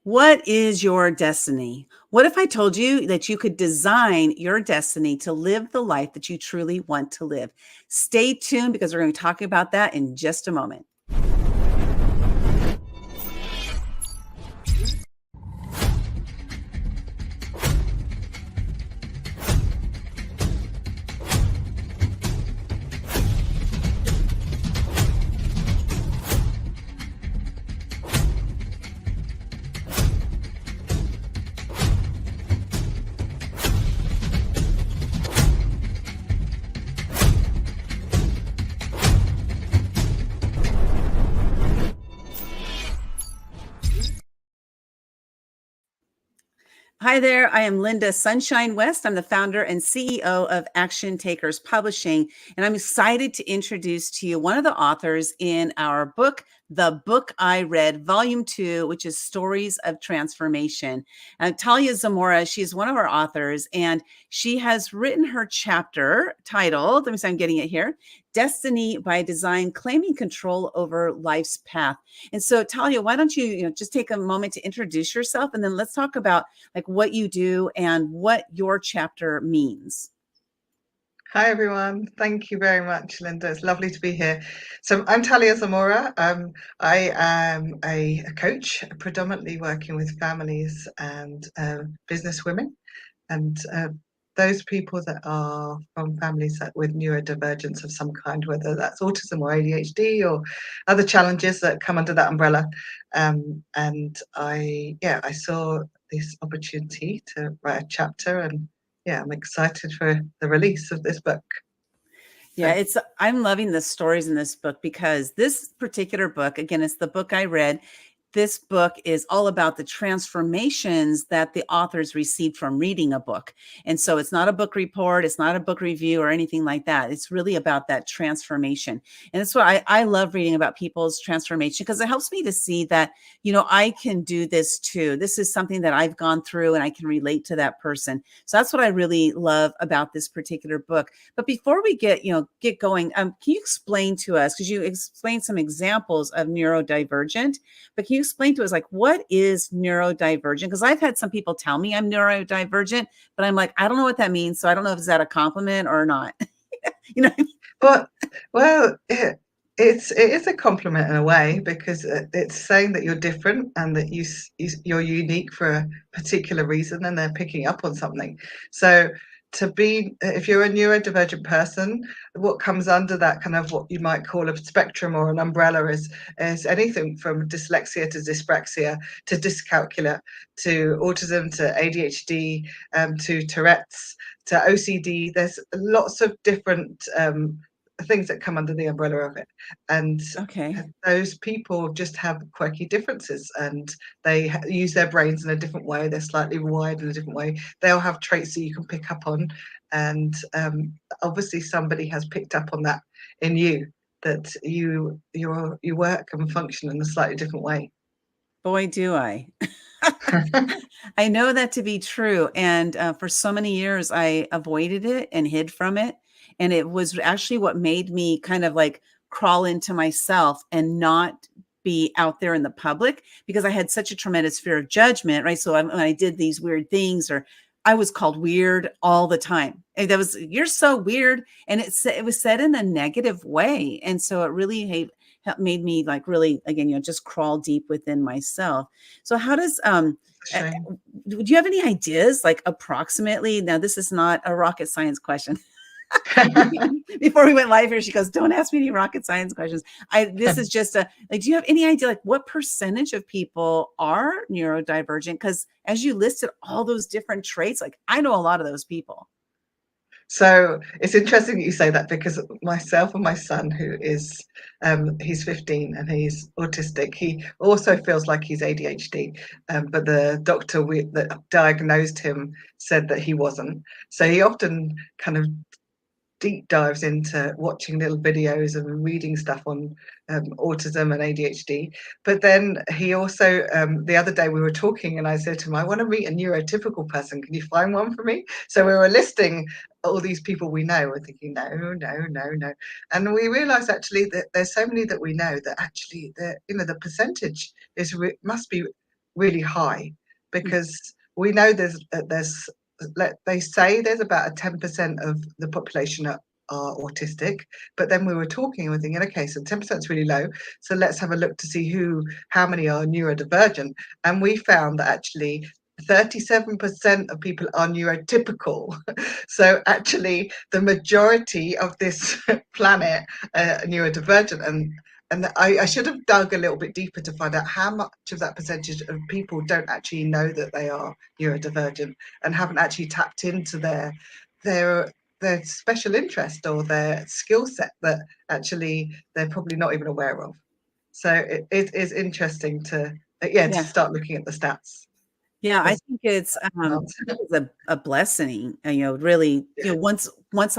What is your destiny? What if I told you that you could design your destiny to live the life that you truly want to live? Stay tuned because we're going to be talking about that in just a moment. Hi there. I am Linda Sunshine West. I'm the founder and CEO of Action Takers Publishing, and I'm excited to introduce to you one of the authors in our book, The Book I Read, Volume 2, which is Stories of Transformation. Talia Zamora, she's one of our authors, and she has written her chapter titled, let me see, I'm getting it here, Destiny by Design, Claiming Control Over Life's Path. And so, Talia, why don't you, just take a moment to introduce yourself, and then let's talk about like what you do and what your chapter means. Hi, everyone. Thank you very much, Linda. It's lovely to be here. So I'm Talia Zamora. I am a coach, predominantly working with families and business women, and those people that are from families with neurodivergence of some kind, whether that's autism or ADHD or other challenges that come under that umbrella. And I saw this opportunity to write a chapter, and I'm excited for the release of this book. Yeah, I'm loving the stories in this book because this particular book, again, it's the book I read. This book is all about the transformations that the authors received from reading a book. And so it's not a book report, it's not a book review or anything like that. It's really about that transformation. And that's what I love reading about people's transformation, because it helps me to see that, I can do this too. This is something that I've gone through and I can relate to that person. So that's what I really love about this particular book. But before we get going, can you explain to us, because you explained some examples of neurodivergent, but can you explain to us, like, what is neurodivergent? Because I've had some people tell me I'm neurodivergent, but I'm like, I don't know what that means. So I don't know if is that a compliment or not. you know? Well, it is a compliment in a way, because it's saying that you're different and that you're unique for a particular reason, and they're picking up on something. So if you're a neurodivergent person, what comes under that kind of what you might call a spectrum or an umbrella is anything from dyslexia to dyspraxia to dyscalculia to autism to ADHD, to Tourette's to OCD. There's lots of different things that come under the umbrella of it, and Okay. those people just have quirky differences, and they use their brains in a different way. They're slightly wired in a different way. They'll have traits that you can pick up on, and obviously somebody has picked up on that in you, that you work and function in a slightly different way. Boy, do I. I know that to be true. And for so many years, I avoided it and hid from it. And it was actually what made me kind of like crawl into myself and not be out there in the public, because I had such a tremendous fear of judgment, right? So when I did these weird things, or I was called weird all the time. And you're so weird. And it was said in a negative way. And so it really made me like really, again, just crawl deep within myself. So how does, do you have any ideas, like approximately? Now, this is not a rocket science question. Before we went live here, she goes, "Don't ask me any rocket science questions." This is just do you have any idea, like, what percentage of people are neurodivergent? Because as you listed all those different traits, like, I know a lot of those people. So it's interesting that you say that, because myself and my son, who is he's 15 and he's autistic, he also feels like he's ADHD, but the doctor that diagnosed him said that he wasn't. So he often kind of deep dives into watching little videos and reading stuff on autism and ADHD. But then he also, the other day we were talking and I said to him, I want to meet a neurotypical person. Can you find one for me? So we were listing all these people we know. We're thinking, no. And we realized actually that there's so many that we know that actually the percentage must be really high, because we know they say there's about a 10% of the population are autistic, but then we were talking and we're thinking, okay, so 10% is really low, so let's have a look to see how many are neurodivergent, and we found that actually 37% of people are neurotypical. So actually the majority of this planet are neurodivergent, and I should have dug a little bit deeper to find out how much of that percentage of people don't actually know that they are neurodivergent and haven't actually tapped into their their special interest or their skill set that actually they're probably not even aware of. So it is interesting to to Yeah. start looking at the stats. Yeah, I That's think it's not. a blessing. Really, Yeah. once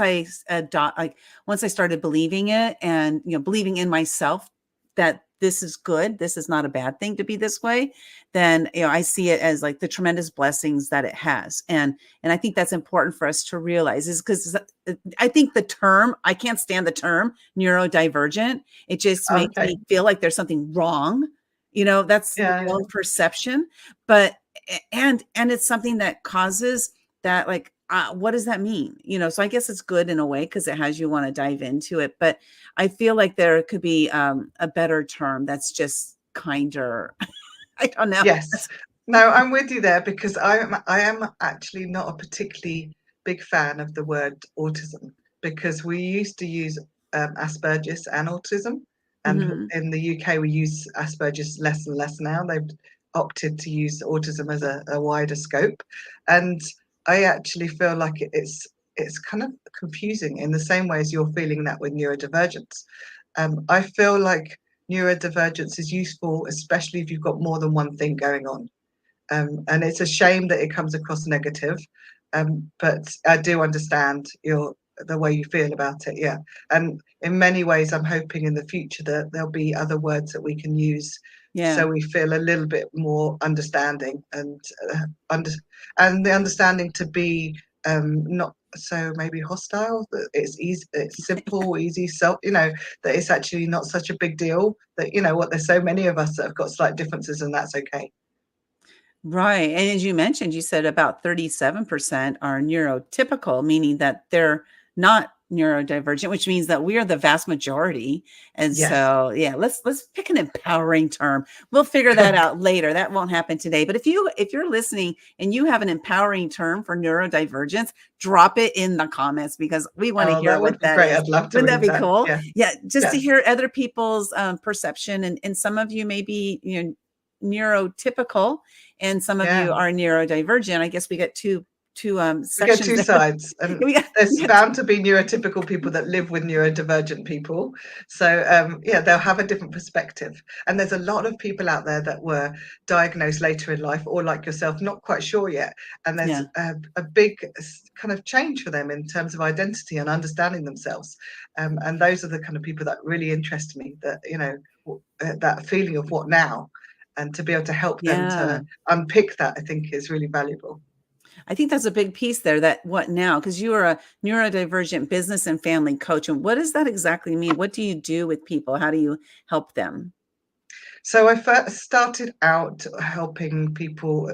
I like once I started believing it, and believing in myself that this is good, this is not a bad thing to be this way, then I see it as like the tremendous blessings that it has, and I think that's important for us to realize, is because I think the term, I can't stand the term neurodivergent. It just makes Okay. me feel like there's something wrong. That's my Yeah. own perception, but and it's something that causes that, like, what does that mean? So I guess it's good in a way because it has you want to dive into it, but I feel like there could be a better term that's just kinder. I don't know. Yes. No, I'm with you there, because I am actually not a particularly big fan of the word autism, because we used to use Asperger's and autism, and Mhm. in the UK we use Asperger's less and less now. They've opted to use autism as a wider scope, and I actually feel like it's kind of confusing in the same way as you're feeling that with neurodivergence. I feel like neurodivergence is useful, especially if you've got more than one thing going on. And it's a shame that it comes across negative, but I do understand the way you feel about it. Yeah, and in many ways, I'm hoping in the future that there'll be other words that we can use, Yeah. so we feel a little bit more understanding, under and the understanding to be not so maybe hostile. That it's easy, it's simple, easy, that it's actually not such a big deal. That what there's so many of us that have got slight differences, and that's okay. Right. And as you mentioned, you said about 37% are neurotypical, meaning that they're not neurodivergent, which means that we are the vast majority. And Yes. so, yeah, let's pick an empowering term. We'll figure that out later. That won't happen today. But if you're listening and you have an empowering term for neurodivergence, drop it in the comments, because we want to Oh, hear that would what be that great. is. I'd love to Wouldn't that read be that. cool? Yeah. Yeah, just to Yes. hear other people's perception, and some of you may be neurotypical, and some of Yeah. you are neurodivergent. I guess we get two We get sections two there. sides, and we got, we there's got bound to be neurotypical people that live with neurodivergent people. So they'll have a different perspective. And there's a lot of people out there that were diagnosed later in life, or like yourself, not quite sure yet. And there's Yeah. a big kind of change for them in terms of identity and understanding themselves. And those are the kind of people that really interest me. That that feeling of what now, and to be able to help them Yeah. to unpick that, I think is really valuable. I think that's a big piece there. That what now? Because you are a neurodivergent business and family coach. And what does that exactly mean? What do you do with people? How do you help them? So I first started out helping people,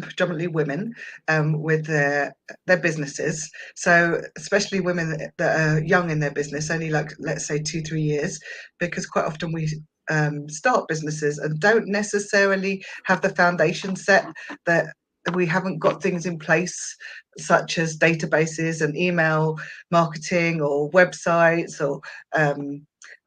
predominantly women, with their businesses. So especially women that are young in their business, only like let's say 2-3 years, because quite often we start businesses and don't necessarily have the foundation set, that we haven't got things in place such as databases and email marketing or websites or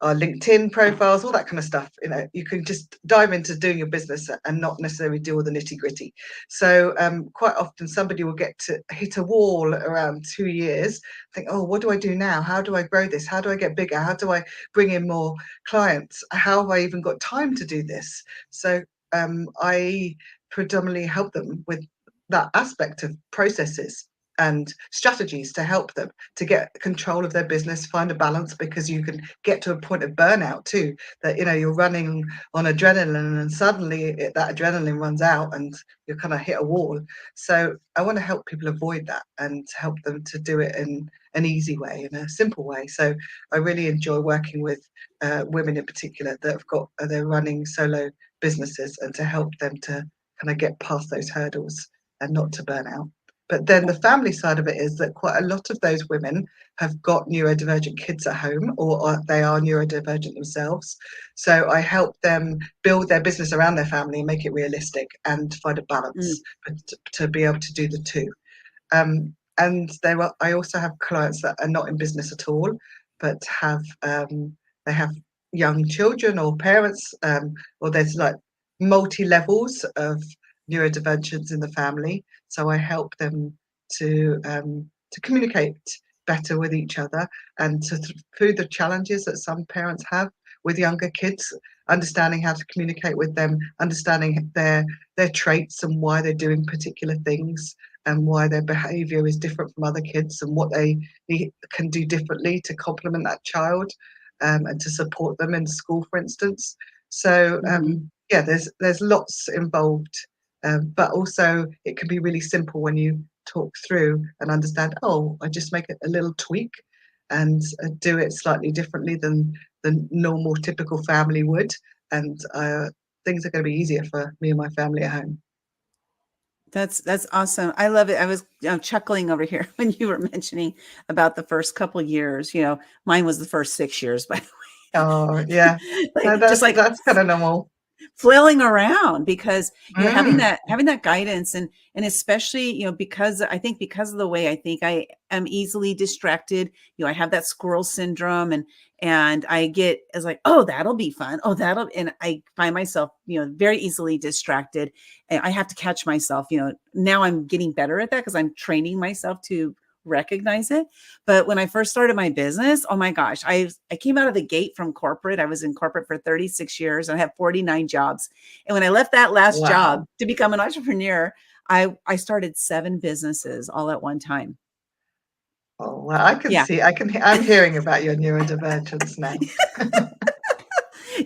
our LinkedIn profiles, all that kind of stuff. You can just dive into doing your business and not necessarily deal with the nitty gritty. So quite often somebody will get to hit a wall around 2 years, think, oh, what do I do now? How do I grow this? How do I get bigger? How do I bring in more clients? How have I even got time to do this? So I predominantly help them with that aspect of processes and strategies to help them to get control of their business, find a balance, because you can get to a point of burnout too, that you're running on adrenaline, and suddenly that adrenaline runs out and you kind of hit a wall. So I want to help people avoid that and help them to do it in an easy way, in a simple way. So I really enjoy working with women in particular that have got they're running solo businesses, and to help them to kind of get past those hurdles and not to burn out. But then the family side of it is that quite a lot of those women have got neurodivergent kids at home, or they are neurodivergent themselves. So I help them build their business around their family and make it realistic and find a balance to be able to do the two. And I also have clients that are not in business at all, but they have young children or parents, or there's like multi levels of neurodivergence in the family. So I help them to communicate better with each other and through the challenges that some parents have with younger kids, understanding how to communicate with them, understanding their traits and why they're doing particular things and why their behavior is different from other kids and what they can do differently to complement that child, and to support them in school, for instance. So yeah, there's lots involved, but also it can be really simple when you talk through and understand, oh, I just make it a little tweak and do it slightly differently than the normal typical family would, and things are going to be easier for me and my family at home. That's awesome. I love it. I was chuckling over here when you were mentioning about the first couple years. Mine was the first 6 years, by the Oh yeah, no, way. Just like that's kind of normal. flailing around because having Mm. that guidance and especially because I think because of the way I think I am easily distracted. I have that squirrel syndrome, and I get as like, oh, that'll be fun, and I find myself very easily distracted, and I have to catch myself. Now I'm getting better at that because I'm training myself to recognize it. But when I first started my business, oh my gosh, I came out of the gate from corporate. I was in corporate for 36 years and I had 49 jobs. And when I left that last job Wow. to become an entrepreneur, I started 7 businesses all at one time. Oh, well, I can Yeah. see. I'm hearing about your neurodivergence now.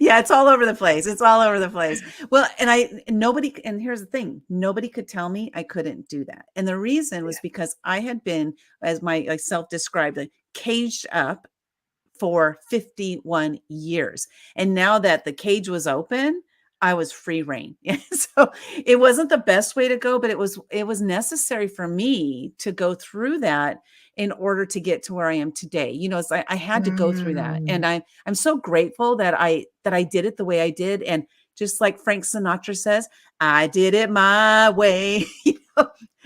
Yeah, it's all over the place. It's all over the place. Well, and here's the thing, nobody could tell me I couldn't do that. And the reason was because I had been, as my self-described, like, caged up for 51 years. And now that the cage was open, I was free reign. So it wasn't the best way to go, but it was necessary for me to go through that in order to get to where I am today. It's like I had to go through that. Mm. And I'm so grateful that I did it the way I did. And just like Frank Sinatra says, I did it my way.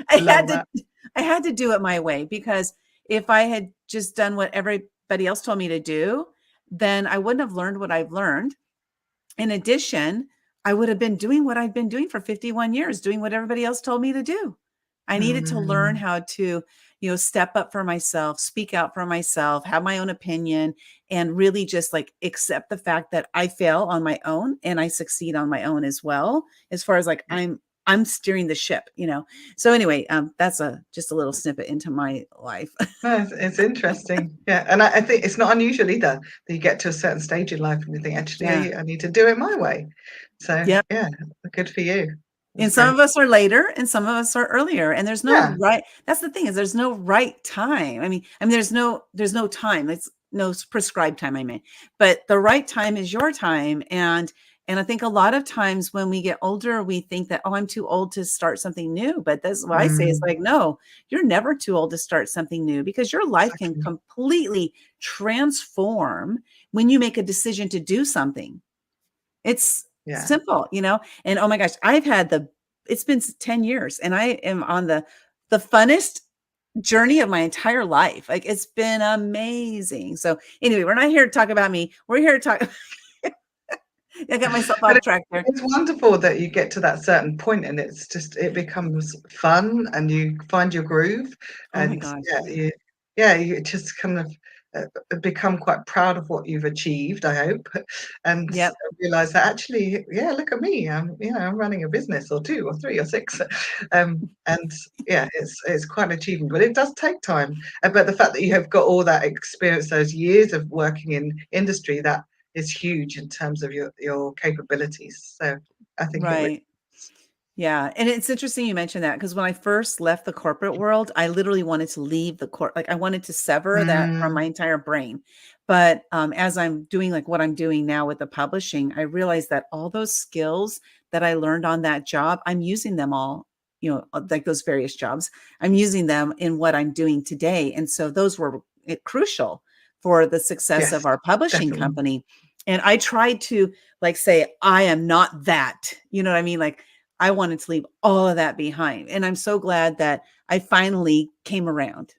I Love had to that. I had to do it my way, because if I had just done what everybody else told me to do, then I wouldn't have learned what I've learned. In addition, I would have been doing what I've been doing for 51 years, doing what everybody else told me to do. I needed to learn Mm. how to, step up for myself, speak out for myself, have my own opinion, and really just like accept the fact that I fail on my own and I succeed on my own as well. As far as like I'm steering the ship. So anyway, that's just a little snippet into my life. No, it's interesting. Yeah, and I think it's not unusual either that you get to a certain stage in life and you think, Yeah. actually, I need to do it my way. So Yeah. yeah, good for you. That's And some great. of us are later and some of us are earlier. And there's no Yeah. right. That's the thing, is there's no right time. I mean, there's no time. It's no prescribed time, I mean. But the right time is your time. And I think a lot of times when we get older, we think that, oh, I'm too old to start something new. But that's what I say is Mm, like, no, you're never too old to start something new, because your life can exactly. completely transform when you make a decision to do something. It's Yeah. simple. And oh my gosh, it's been 10 years and I am on the funnest journey of my entire life. Like, it's been amazing. So anyway, we're not here to talk about me. We're here to talk. I got myself But off track there. it's wonderful that you get to that certain point and it becomes fun and you find your groove, Oh my and gosh. you just kind of become quite proud of what you've achieved, I hope, and Yep. realize that actually, yeah, look at me, I'm running a business or two or three or six, and yeah, it's quite an achievement, but it does take time. But the fact that you have got all that experience, those years of working in industry, that is huge in terms of your capabilities. So I think it really Right. Yeah, and it's interesting you mentioned that, because when I first left the corporate world, I literally wanted to leave like I wanted to sever that from my mm, entire brain. But as I'm doing like what I'm doing now with the publishing, I realized that all those skills that I learned on that job, I'm using them all, like those various jobs, I'm using them in what I'm doing today. And so those were crucial for the success Yes, of our publishing definitely. company. And I tried to like say, I am not that, you know what I mean? Like I wanted to leave all of that behind. And I'm so glad that I finally came around.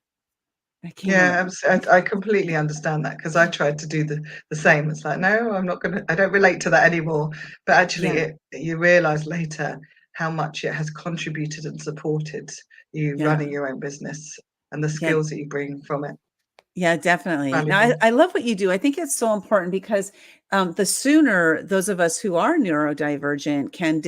I came Yeah, around. I completely understand that because I tried to do the same. It's like, no, I'm not gonna. I don't relate to that anymore. But actually, Yeah. you realise later how much it has contributed and supported you Yeah. running your own business and the Yeah. skills that you bring from it. Yeah, definitely. Now, Valuable. I love what you do. I think it's so important because the sooner those of us who are neurodivergent can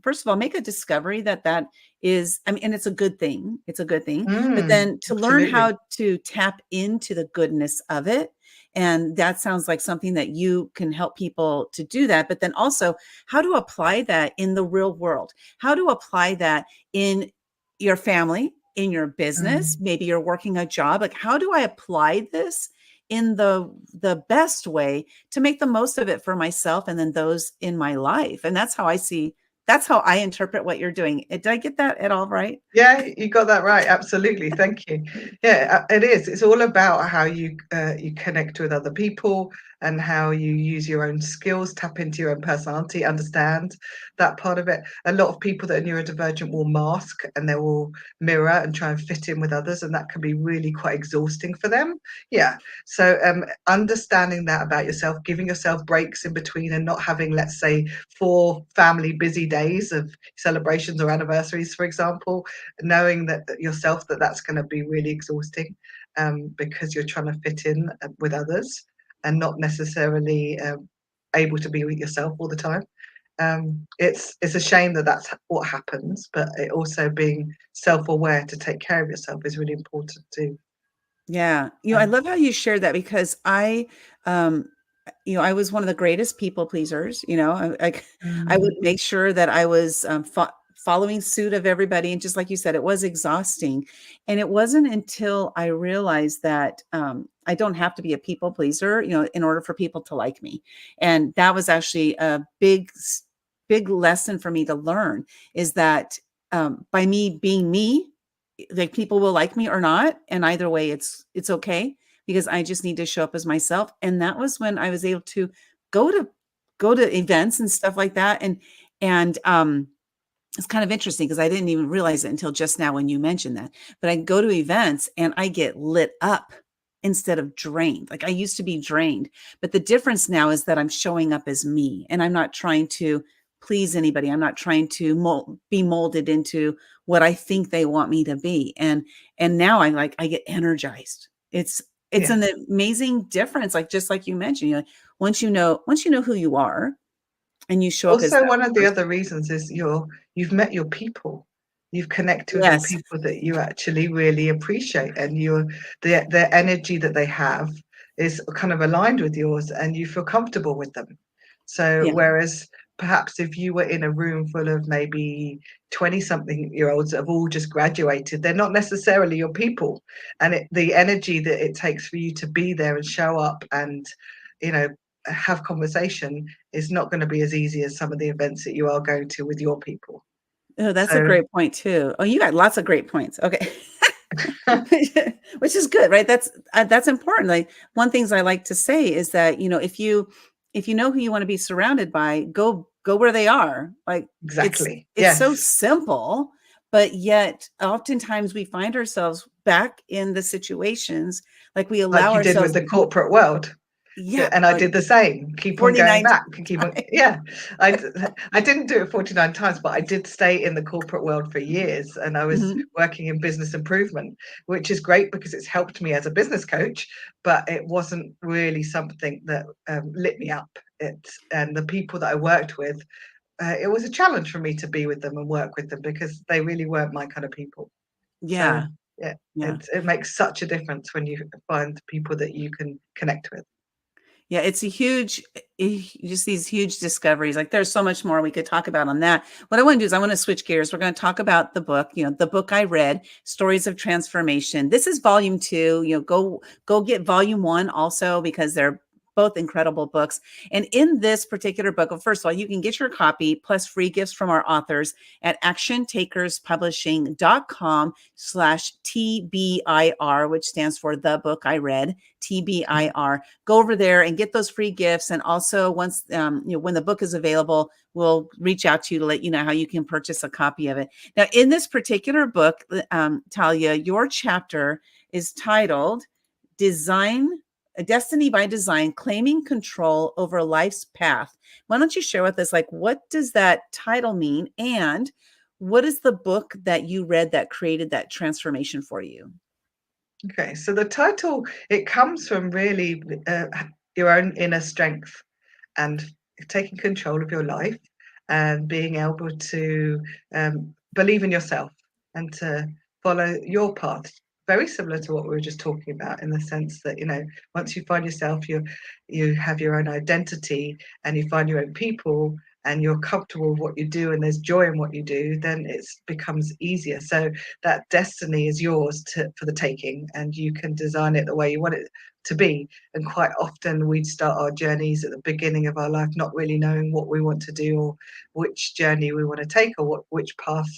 first of all, make a discovery that is, I mean, and it's a good thing. It's a good thing. But then to learn Absolutely. how to tap into the goodness of it. And that sounds like something that you can help people to do that. But then also how to apply that in the real world, how to apply that in your family, in your business, Mm. maybe you're working a job. Like, how do I apply this in the best way to make the most of it for myself and then those in my life? And that's how I interpret what you're doing. Did I get that at all right? Yeah, you got that right. Absolutely. Thank you. Yeah, it is. It's all about how you connect with other people and how you use your own skills, tap into your own personality, understand that part of it. A lot of people that are neurodivergent will mask and they will mirror and try and fit in with others, and that can be really quite exhausting for them. Yeah. So understanding that about yourself, giving yourself breaks in between and not having, let's say, 4 family busy days of celebrations or anniversaries, for example, knowing that yourself that's going to be really exhausting because you're trying to fit in with others and not necessarily able to be with yourself all the time. It's a shame that that's what happens, but it also being self-aware to take care of yourself is really important too. Yeah. I Um, love how you shared that because um, I was one of the greatest people pleasers. I would mm, make sure that I was following suit of everybody. And just like you said, it was exhausting. And it wasn't until I realized that I don't have to be a people pleaser, in order for people to like me. And that was actually a big lesson for me to learn is that by me being me, like people will like me or not, and either way it's okay because I just need to show up as myself. And that was when I was able to go to events and stuff like that. And it's kind of interesting because I didn't even realize it until just now when you mentioned that. But I go to events and I get lit up instead of drained. Like I used to be drained, but the difference now is that I'm showing up as me and I'm not trying to please anybody. I'm not trying to be molded into what I think they want me to be. And now I get energized. It's yeah. an amazing difference. Like just like you mentioned, once you know who you are and you show up as Also, that one of the person. other reasons is you've met your people. You've connected with your Yes. people that you actually really appreciate, and the energy that they have is kind of aligned with yours, and you feel comfortable with them. So, Yeah. whereas perhaps if you were in a room full of maybe 20-something-year-olds that have all just graduated, they're not necessarily your people, and the energy that it takes for you to be there and show up and you know have conversation is not going to be as easy as some of the events that you are going to with your people. Oh, that's a So great point too. Oh, you got lots of great points. Okay. Which is good, right? That's important. Like one things I like to say is that, if you know who you want to be surrounded by, go where they are. Like exactly. it's so Yes. simple, but yet oftentimes we find ourselves back in the situations like we allow Like you did with ourselves the corporate world. yeah, And I did the same. Keep on going 49 back. Keep on. times. Yeah, I I didn't do it 49 times, but I did stay in the corporate world for years, and I was Mhm. working in business improvement, which is great because it's helped me as a business coach. But it wasn't really something that lit me up. And the people that I worked with, it was a challenge for me to be with them and work with them because they really weren't my kind of people. So Yeah. yeah, Yeah. it makes such a difference when you find people that you can connect with. Yeah, it's a just these huge discoveries. Like there's so much more we could talk about on that. What I want to do is I want to switch gears. We're going to talk about the book, the book I read, Stories of Transformation. This is volume 2. Go get volume 1 also because they're both incredible books. And in this particular book, first of all, you can get your copy plus free gifts from our authors at actiontakerspublishing.com/TBIR, which stands for The Book I Read, TBIR. Go over there and get those free gifts. And also once, when the book is available, we'll reach out to you to let you know how you can purchase a copy of it. Now, in this particular book, Talia, your chapter is titled Destiny by Design, Claiming Control Over Life's Path. Why don't you share with us, like, what does that title mean? And what is the book that you read that created that transformation for you? Okay, so the title, it comes from really your own inner strength and taking control of your life and being able to believe in yourself and to follow your path. Very similar to what we were just talking about, in the sense that, once you find yourself, you have your own identity and you find your own people and you're comfortable with what you do and there's joy in what you do, then it becomes easier. So that destiny is yours for the taking, and you can design it the way you want it to be. And quite often we start our journeys at the beginning of our life not really knowing what we want to do or which journey we want to take or which path,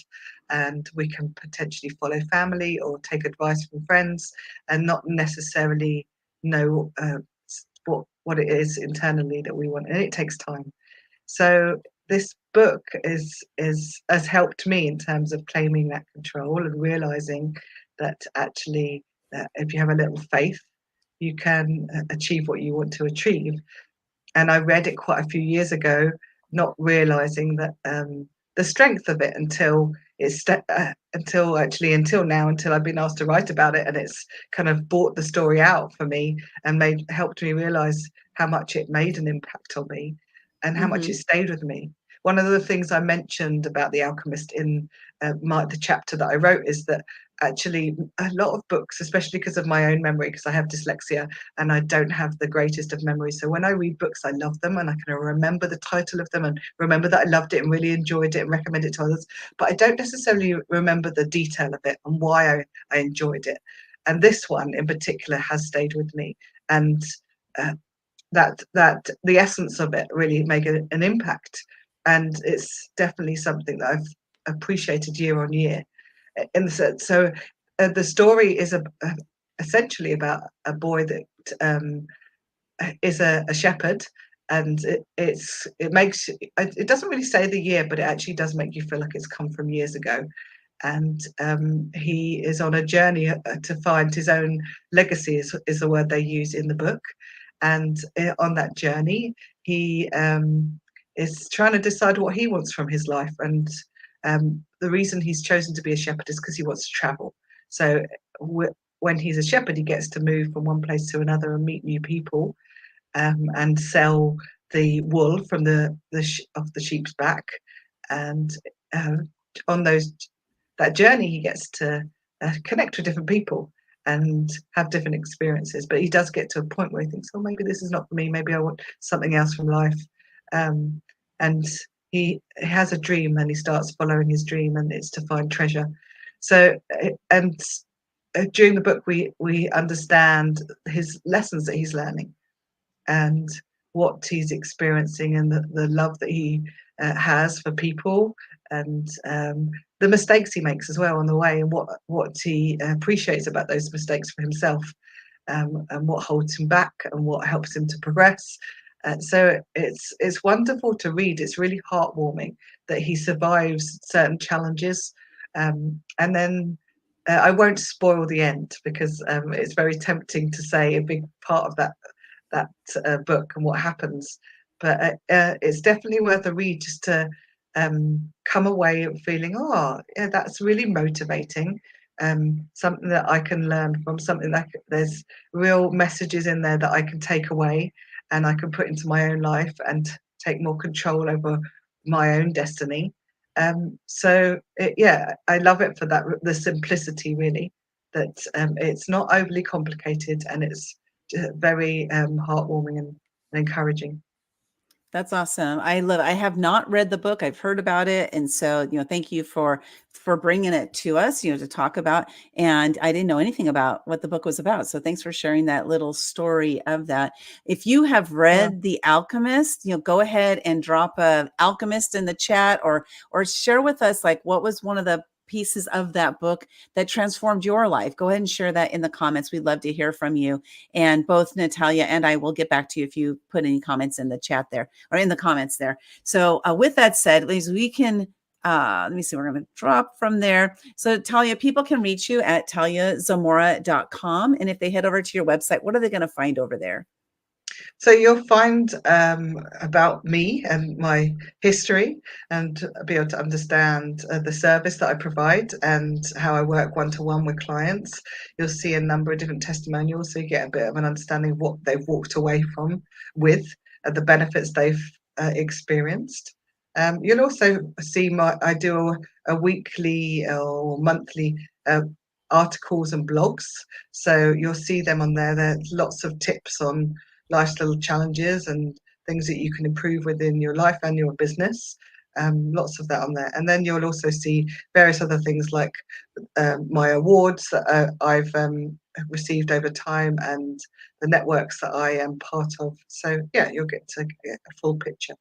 and we can potentially follow family or take advice from friends and not necessarily know what it is internally that we want, and it takes time. So this book has helped me in terms of claiming that control and realizing that actually if you have a little faith, you can achieve what you want to achieve. And I read it quite a few years ago, not realizing that the strength of it until now, until I've been asked to write about it, and it's kind of brought the story out for me and helped me realize how much it made an impact on me and how much it stayed with me. One of the things I mentioned about The Alchemist in the chapter that I wrote is that actually a lot of books, especially because of my own memory, because I have dyslexia and I don't have the greatest of memories. So when I read books, I love them and I can remember the title of them and remember that I loved it and really enjoyed it and recommend it to others. But I don't necessarily remember the detail of it and why I enjoyed it. And this one in particular has stayed with me. And that the essence of it really make an impact. And it's definitely something that I've appreciated year on year. In the sense, so the story is essentially about a boy that is a shepherd, and it doesn't really say the year, but it actually does make you feel like it's come from years ago. And he is on a journey to find his own legacy, is the word they use in the book. And on that journey, he is trying to decide what he wants from his life. And the reason he's chosen to be a shepherd is because he wants to travel. So when he's a shepherd, he gets to move from one place to another and meet new people, and sell the wool from off the sheep's back. And on that journey, he gets to connect with different people and have different experiences. But he does get to a point where he thinks, oh, maybe this is not for me. Maybe I want something else from life. And he has a dream, and he starts following his dream, and it's to find treasure. So, and during the book, we understand his lessons that he's learning and what he's experiencing, and the love that he has for people, and the mistakes he makes as well on the way, and what he appreciates about those mistakes for himself, and what holds him back and what helps him to progress. So it's wonderful to read. It's really heartwarming that he survives certain challenges, and then I won't spoil the end, because it's very tempting to say a big part of that book and what happens. But it's definitely worth a read, just to come away feeling, oh, yeah, that's really motivating. Something that I can learn from, something that there's real messages in there that I can take away and I can put into my own life and take more control over my own destiny. So I love it for that, the simplicity, really, that it's not overly complicated, and it's very heartwarming and encouraging. That's awesome. I have not read the book. I've heard about it. And so, thank you for bringing it to us, to talk about. And I didn't know anything about what the book was about. So thanks for sharing that little story of that. If you have Yeah. read The Alchemist, go ahead and drop a Alchemist in the chat, or share with us, like, what was one of the pieces of that book that transformed your life. Go ahead and share that in the comments. We'd love to hear from you. And both Natalia and I will get back to you if you put any comments in the chat there, or in the comments there. So with that said, ladies, we can, let me see, we're going to drop from there. So Talia, people can reach you at taliazamora.com. And if they head over to your website, what are they going to find over there? So you'll find about me and my history, and be able to understand the service that I provide and how I work one-to-one with clients. You'll see a number of different testimonials, so you get a bit of an understanding of what they've walked away from with the benefits they've experienced. You'll also see I do a weekly or monthly articles and blogs, so you'll see them on there. There's lots of tips on life's little challenges and things that you can improve within your life and your business. Lots of that on there. And then you'll also see various other things like my awards that I've received over time, and the networks that I am part of. So yeah, you'll get to get a full picture.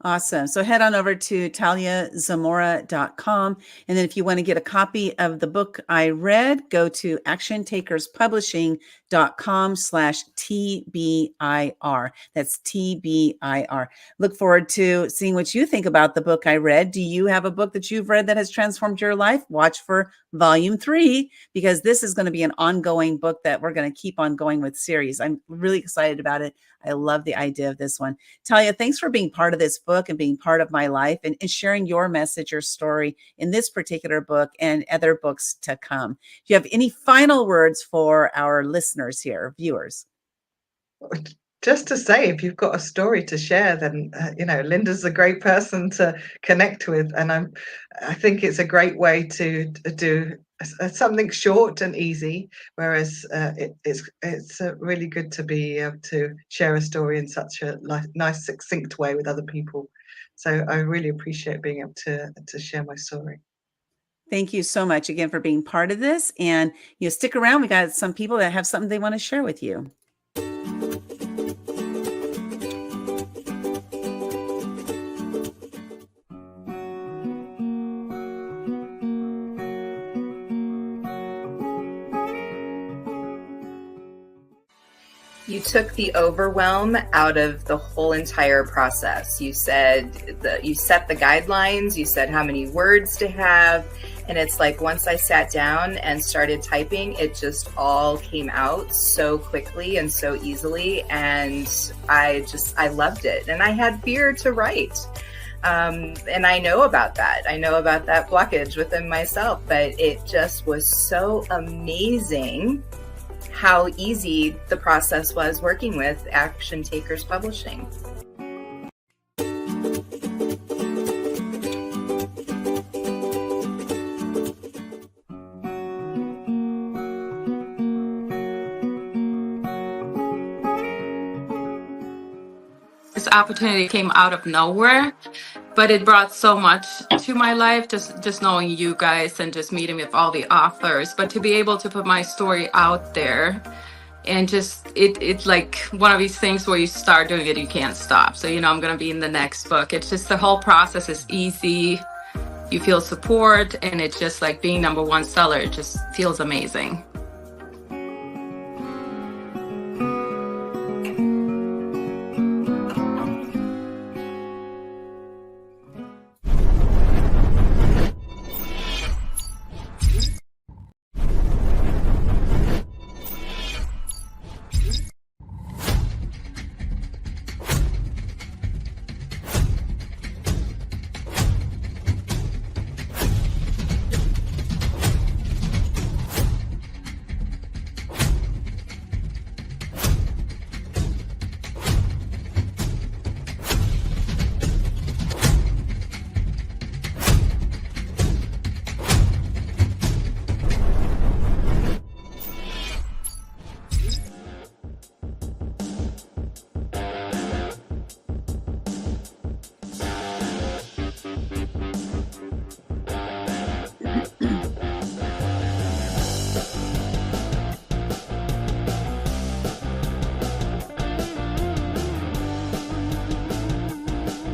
Awesome. So head on over to taliazamora.com. And then if you want to get a copy of the book I read, go to actiontakerspublishing.com/TBIR. That's TBIR. Look forward to seeing what you think about the book I read. Do you have a book that you've read that has transformed your life? Watch for volume 3, because this is going to be an ongoing book that we're going to keep on going with series. I'm really excited about it. I love the idea of this one. Talia, thanks for being part of this book and being part of my life, and sharing your message, your story in this particular book and other books to come. Do you have any final words for our listeners here, viewers? Just to say, if you've got a story to share, then Linda's a great person to connect with, and I think it's a great way to do something short and easy. Whereas it's really good to be able to share a story in such a nice, succinct way with other people. So I really appreciate being able to share my story. Thank you so much again for being part of this, and stick around. We got some people that have something they want to share with you. You took the overwhelm out of the whole entire process. You said you set the guidelines, you said how many words to have. And it's like, once I sat down and started typing, it just all came out so quickly and so easily. And I loved it. And I had fear to write. And I know about that. I know about that blockage within myself, but it just was so amazing how easy the process was working with Action Takers Publishing. This opportunity came out of nowhere, but it brought so much to my life, just knowing you guys and just meeting with all the authors. But to be able to put my story out there, and just it's like one of these things where you start doing it, you can't stop. So I'm going to be in the next book. It's just, the whole process is easy. You feel support, and it's just like being #1 seller. It just feels amazing.